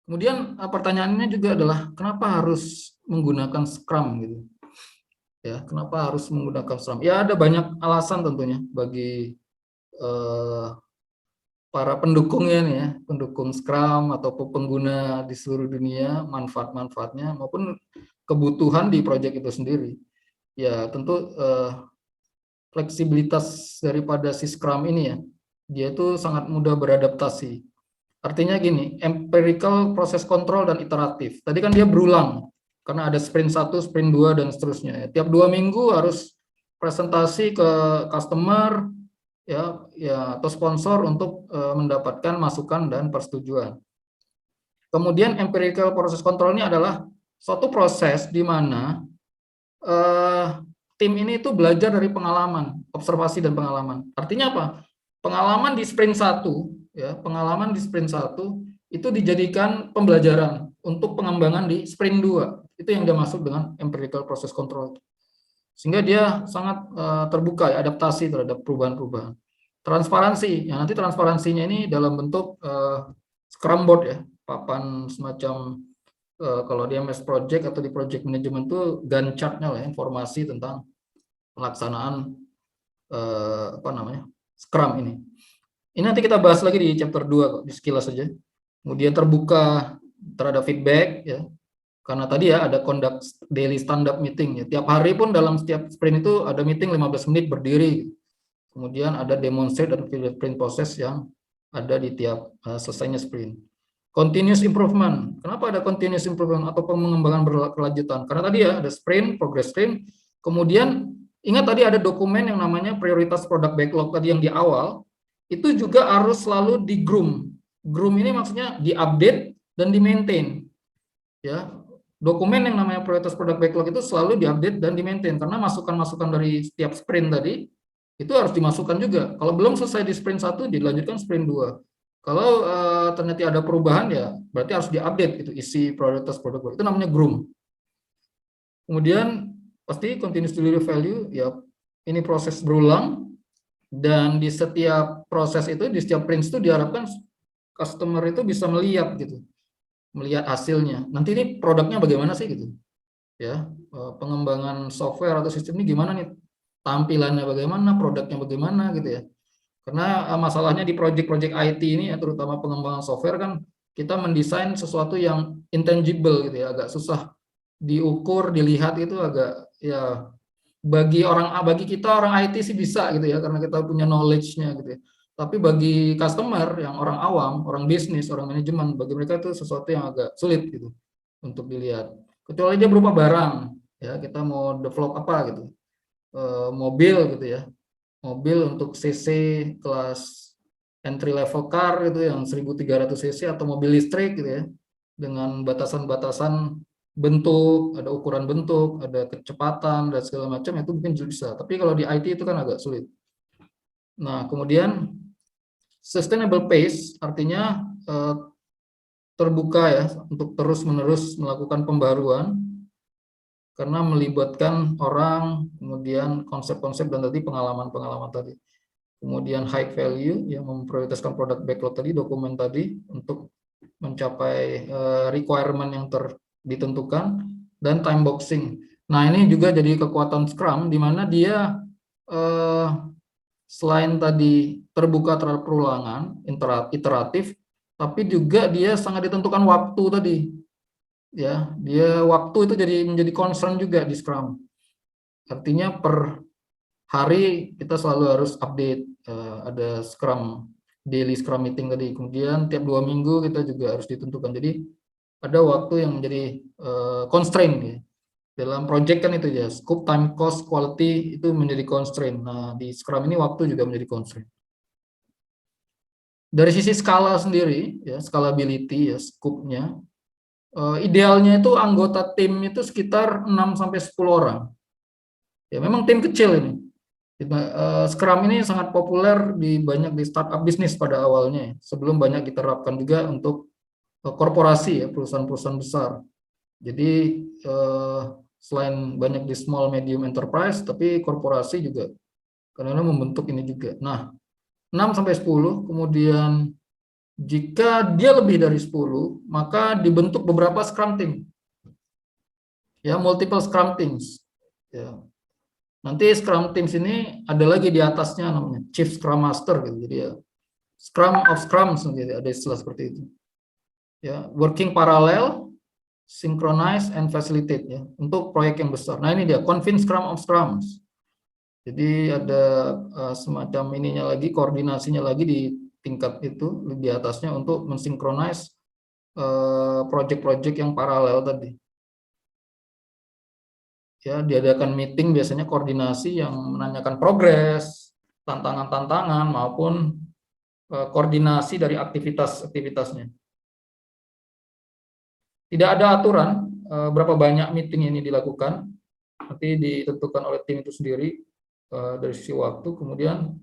Kemudian pertanyaannya juga adalah kenapa harus menggunakan Scrum gitu? Ya, kenapa harus menggunakan Scrum? Ya ada banyak alasan tentunya bagi eh, para pendukungnya nih ya, pendukung Scrum atau pengguna di seluruh dunia, manfaat-manfaatnya maupun kebutuhan di proyek itu sendiri. Ya tentu fleksibilitas daripada si Scrum ini ya, dia itu sangat mudah beradaptasi. Artinya gini, empirical proses kontrol dan iteratif. Tadi kan dia berulang, karena ada sprint 1, sprint 2, dan seterusnya. Tiap 2 minggu harus presentasi ke customer, ya atau sponsor untuk mendapatkan masukan dan persetujuan. Kemudian empirical proses kontrol ini adalah suatu proses di mana tim ini itu belajar dari pengalaman, observasi dan pengalaman. Artinya apa? Pengalaman di sprint 1, ya, pengalaman di sprint 1 itu dijadikan pembelajaran untuk pengembangan di sprint 2. Itu yang dia maksud dengan empirical process control. Sehingga dia sangat terbuka ya, adaptasi terhadap perubahan-perubahan. Transparansi, ya nanti transparansinya ini dalam bentuk Scrum board ya, papan semacam kalau di MS Project atau di Project Management itu Gantt chart-nya lah, informasi tentang pelaksanaan Scrum ini. Ini nanti kita bahas lagi di chapter 2 kok, di sekilas saja. Kemudian terbuka terhadap feedback ya. Karena tadi ya ada conduct daily stand-up meeting ya. Tiap hari pun dalam setiap sprint itu ada meeting 15 menit berdiri. Kemudian ada demonstrate dan sprint process yang ada di tiap selesainya sprint. Continuous improvement. Kenapa ada continuous improvement atau pengembangan berkelanjutan? Karena tadi ya ada sprint, progress sprint. Kemudian ingat tadi ada dokumen yang namanya prioritas product backlog tadi yang di awal. Itu juga harus selalu di groom. Groom ini maksudnya diupdate dan di maintain. Ya, dokumen yang namanya prioritas product backlog itu selalu diupdate dan di maintain karena masukan-masukan dari setiap sprint tadi itu harus dimasukkan juga. Kalau belum selesai di sprint 1 dilanjutkan sprint 2. Kalau ternyata ada perubahan ya berarti harus diupdate itu isi prioritas product backlog. Itu namanya groom. Kemudian pasti continuous delivery value ya, ini proses berulang dan di setiap proses itu di setiap sprint itu diharapkan customer itu bisa melihat gitu, melihat hasilnya. Nanti ini produknya bagaimana sih gitu. Ya, pengembangan software atau sistem ini gimana nih? Tampilannya bagaimana, produknya bagaimana gitu ya. Karena masalahnya di project-project IT ini ya, terutama pengembangan software kan kita mendesain sesuatu yang intangible gitu ya, agak susah diukur, dilihat itu agak ya bagi kita orang IT sih bisa gitu ya karena kita punya knowledge-nya gitu ya. Tapi bagi customer yang orang awam, orang bisnis, orang manajemen, bagi mereka itu sesuatu yang agak sulit gitu untuk dilihat. Kecuali dia berupa barang, ya kita mau develop apa gitu, mobil gitu ya, mobil untuk CC kelas entry level car gitu yang 1300 cc atau mobil listrik gitu ya, dengan batasan-batasan bentuk, ada ukuran bentuk, ada kecepatan dan segala macam itu mungkin bisa. Tapi kalau di IT itu kan agak sulit. Nah, kemudian sustainable pace artinya terbuka ya untuk terus-menerus melakukan pembaruan karena melibatkan orang, kemudian konsep-konsep dan tadi pengalaman-pengalaman tadi. Kemudian high value yang memprioritaskan produk backlog tadi, dokumen tadi untuk mencapai requirement yang ditentukan, dan time boxing. Nah ini juga jadi kekuatan Scrum di mana dia selain tadi terbuka terhadap perulangan, iteratif, tapi juga dia sangat ditentukan waktu tadi. Ya, dia waktu itu menjadi concern juga di Scrum. Artinya per hari kita selalu harus update, ada Scrum daily Scrum meeting tadi. Kemudian tiap 2 minggu kita juga harus ditentukan. Jadi ada waktu yang menjadi constraint ya. Dalam project kan itu ya, scope, time, cost, quality itu menjadi constraint. Nah, di Scrum ini waktu juga menjadi constraint. Dari sisi skala sendiri, ya, scalability ya, scope-nya, idealnya itu anggota tim itu sekitar 6-10 orang. Ya, memang tim kecil ini. Scrum ini sangat populer banyak di startup bisnis pada awalnya, sebelum banyak diterapkan juga untuk korporasi ya, perusahaan-perusahaan besar. Jadi selain banyak di small medium enterprise, tapi korporasi juga karena membentuk ini juga. Nah, 6-10, kemudian Jika dia lebih dari 10, maka dibentuk beberapa Scrum Team. Ya, multiple Scrum Teams. Ya. Nanti Scrum Teams ini ada lagi di atasnya namanya Chief Scrum Master gitu. Jadi ya Scrum of Scrums gitu, ada istilah seperti itu. Ya, working parallel, synchronize and facilitate ya untuk proyek yang besar. Nah, ini dia Convince Scrum of Scrums. Jadi ada semacam ininya lagi, koordinasinya lagi di tingkat itu di atasnya untuk mensinkronize project-project yang paralel tadi. Ya, diadakan meeting biasanya koordinasi yang menanyakan progres, tantangan-tantangan maupun koordinasi dari aktivitas-aktivitasnya. Tidak ada aturan berapa banyak meeting ini dilakukan, nanti ditentukan oleh tim itu sendiri dari sisi waktu. Kemudian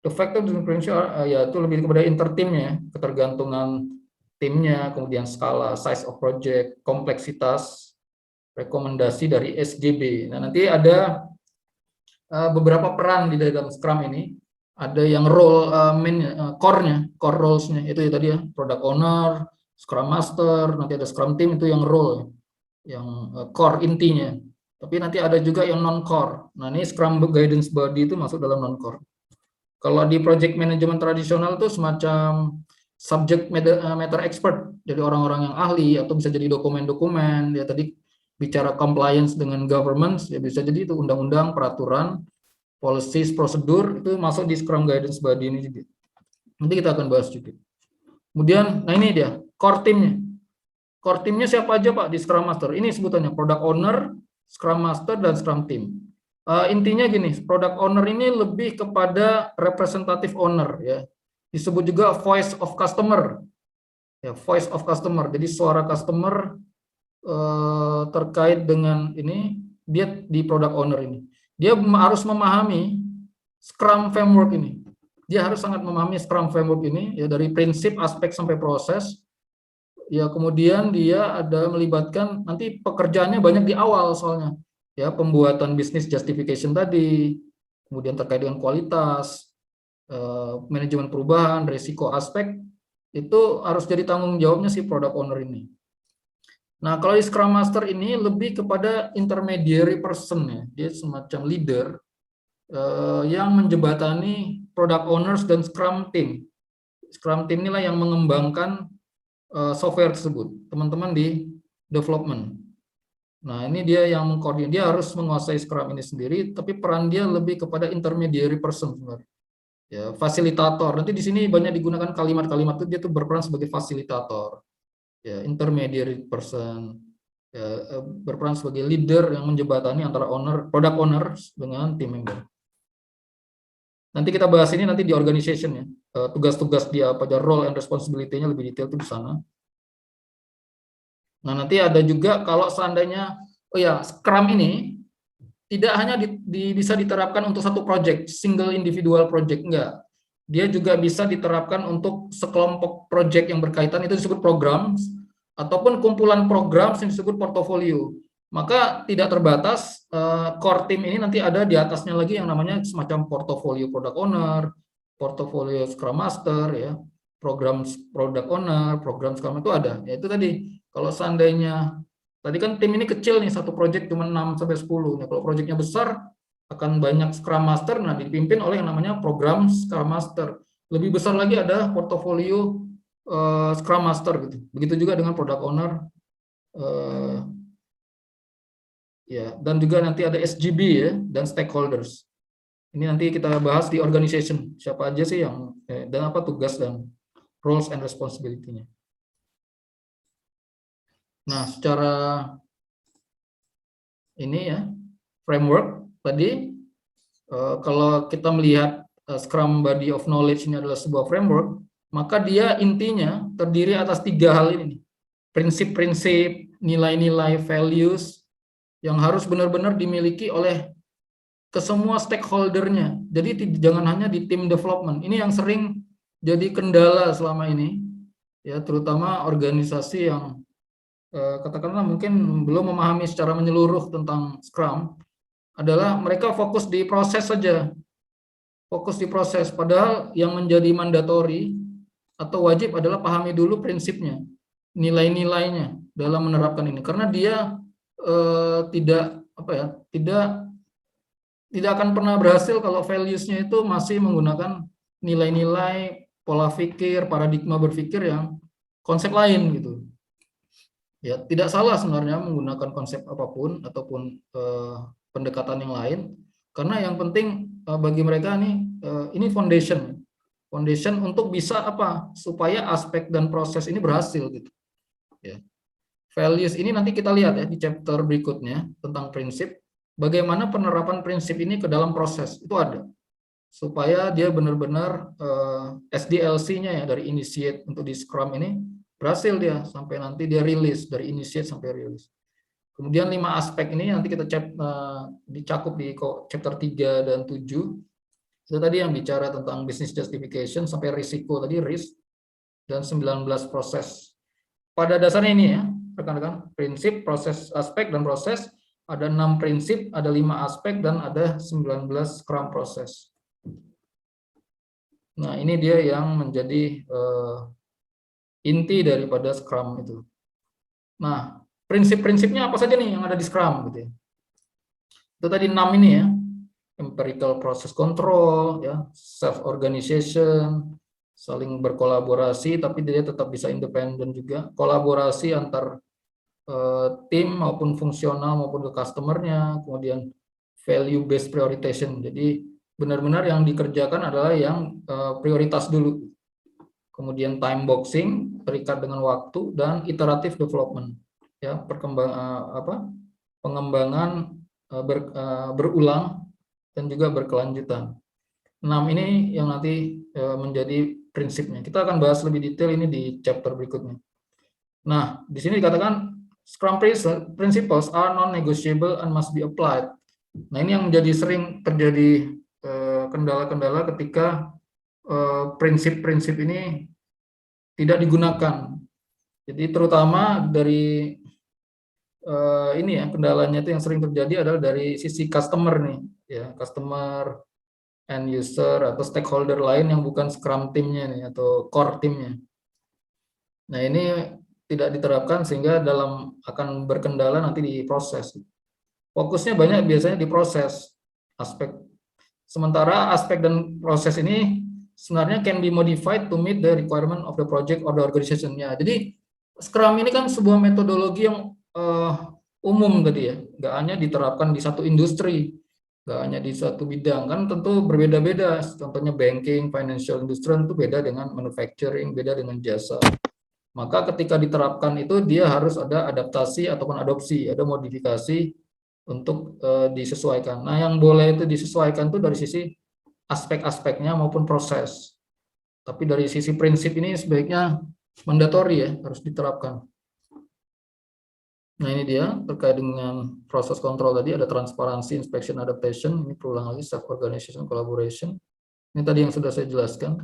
the factor differential yaitu lebih kepada intertimnya, ketergantungan timnya, kemudian skala, size of project, kompleksitas, rekomendasi dari SGB. Nah, nanti ada beberapa peran di dalam Scrum ini. Ada yang role core-nya, core roles-nya itu ya tadi ya, product owner, Scrum Master, nanti ada Scrum Team itu yang role, yang core intinya. Tapi nanti ada juga yang non-core. Nah, ini Scrum Guidance Body itu masuk dalam non-core. Kalau di project management tradisional itu semacam subject matter expert, jadi orang-orang yang ahli atau bisa jadi dokumen-dokumen. Ya tadi bicara compliance dengan governance, ya bisa jadi itu undang-undang, peraturan, policies, prosedur itu masuk di Scrum Guidance Body ini juga. Nanti kita akan bahas juga. Kemudian, nah ini dia core teamnya. Core teamnya siapa aja Pak di Scrum Master? Ini sebutannya product owner, Scrum Master, dan Scrum Team. Intinya gini, product owner ini lebih kepada representative owner ya. Disebut juga voice of customer. Ya, voice of customer. Jadi suara customer terkait dengan ini dia di product owner ini. Dia harus memahami Scrum framework ini. Dia harus sangat memahami Scrum framework ini ya dari prinsip, aspek sampai proses. Ya, kemudian dia ada melibatkan nanti pekerjaannya banyak di awal soalnya. Ya, pembuatan business justification tadi, kemudian terkait dengan kualitas, manajemen perubahan, risiko aspek itu harus jadi tanggung jawabnya si product owner ini. Nah, kalau di Scrum Master ini lebih kepada intermediary person ya, dia semacam leader yang menjembatani product owners dan Scrum Team. Scrum Team inilah yang mengembangkan software tersebut, teman-teman di development. Nah, ini dia yang mengkoordinir, dia harus menguasai Scrum ini sendiri, tapi peran dia lebih kepada intermediary person sebenarnya. Ya, fasilitator. Nanti di sini banyak digunakan kalimat-kalimat itu dia tuh berperan sebagai fasilitator. Ya, intermediary person. Ya, berperan sebagai leader yang menjembatani antara product owner dengan team member. Nanti kita bahas ini nanti di organization ya. Tugas-tugas dia pada role and responsibility-nya lebih detail itu di sana. Nah, nanti ada juga kalau seandainya oh ya, Scrum ini tidak hanya bisa diterapkan untuk satu project, single individual project enggak. Dia juga bisa diterapkan untuk sekelompok project yang berkaitan, itu disebut program, ataupun kumpulan program yang disebut portofolio. Maka tidak terbatas, core team ini nanti ada di atasnya lagi yang namanya semacam portofolio product owner, portofolio Scrum Master, ya, program product owner, program Scrum itu ada. Ya, itu tadi, kalau seandainya, tadi kan tim ini kecil nih, satu project cuma 6-10. Nah, kalau projectnya besar, akan banyak Scrum Master, nah dipimpin oleh yang namanya program Scrum Master. Lebih besar lagi ada portofolio Scrum Master gitu. Begitu juga dengan product owner, ya, dan juga nanti ada SGB ya dan stakeholders. Ini nanti kita bahas di organization siapa aja sih yang dan apa tugas dan roles and responsibility-nya. Nah, secara ini ya framework tadi kalau kita melihat Scrum Body of Knowledge ini adalah sebuah framework, maka dia intinya terdiri atas 3 hal ini. Prinsip-prinsip, nilai-nilai, values yang harus benar-benar dimiliki oleh ke semua stakeholder-nya. Jadi jangan hanya di tim development. Ini yang sering jadi kendala selama ini, ya terutama organisasi yang katakanlah mungkin belum memahami secara menyeluruh tentang Scrum, adalah mereka fokus di proses saja. Fokus di proses, padahal yang menjadi mandatory atau wajib adalah pahami dulu prinsipnya, nilai-nilainya dalam menerapkan ini, karena dia tidak apa ya, tidak akan pernah berhasil kalau values-nya itu masih menggunakan nilai-nilai, pola pikir, paradigma berpikir yang konsep lain gitu. Ya, tidak salah sebenarnya menggunakan konsep apapun ataupun pendekatan yang lain, karena yang penting bagi mereka ini foundation untuk bisa apa, supaya aspek dan proses ini berhasil gitu. Ya. Values ini nanti kita lihat ya di chapter berikutnya tentang prinsip, bagaimana penerapan prinsip ini ke dalam proses itu ada, supaya dia benar-benar SDLC-nya ya dari initiate untuk di Scrum ini berhasil dia sampai nanti dia rilis, dari initiate sampai rilis. Kemudian 5 aspek ini nanti kita dicakup di chapter 3 dan 7. Itu tadi yang bicara tentang business justification sampai risiko tadi, risk, dan 19 proses. Pada dasarnya ini ya, rekan-rekan, prinsip, proses, aspek, dan proses, ada 6 prinsip, ada 5 aspek, dan ada 19 Scrum proses. Nah, ini dia yang menjadi inti daripada Scrum itu. Nah, prinsip-prinsipnya apa saja nih yang ada di Scrum gitu ya. Itu tadi 6 ini ya. Empirical process control, ya, self organization, saling berkolaborasi tapi dia tetap bisa independen juga, kolaborasi antar tim maupun fungsional maupun ke customernya, kemudian value based prioritization. Jadi benar-benar yang dikerjakan adalah yang prioritas dulu. Kemudian time boxing terikat dengan waktu, dan iterative development, ya, pengembangan berulang dan juga berkelanjutan. 6 ini yang nanti menjadi prinsipnya. Kita akan bahas lebih detail ini di chapter berikutnya. Nah, di sini dikatakan Scrum principles are non-negotiable and must be applied. Nah, ini yang menjadi sering terjadi kendala-kendala ketika prinsip-prinsip ini tidak digunakan. Jadi terutama dari ini ya, kendalanya itu yang sering terjadi adalah dari sisi customer nih, ya, customer, end user atau stakeholder lain yang bukan Scrum timnya nih atau core timnya. Nah, ini tidak diterapkan sehingga akan berkendala nanti di proses. Fokusnya banyak biasanya di proses aspek. Sementara aspek dan proses ini sebenarnya can be modified to meet the requirement of the project or the organization. Ya, jadi Scrum ini kan sebuah metodologi yang umum tadi ya, nggak hanya diterapkan di satu industri, nggak hanya di satu bidang, kan tentu berbeda-beda. Contohnya banking, financial industry itu beda dengan manufacturing, beda dengan jasa. Maka ketika diterapkan itu dia harus ada adaptasi ataupun adopsi, ada modifikasi untuk disesuaikan. Nah, yang boleh itu disesuaikan itu dari sisi aspek-aspeknya maupun proses. Tapi dari sisi prinsip ini sebaiknya mandatori ya, harus diterapkan. Nah, ini dia terkait dengan proses kontrol tadi, ada transparansi, inspection, adaptation. Ini berulang lagi, self organization, collaboration. Ini tadi yang sudah saya jelaskan.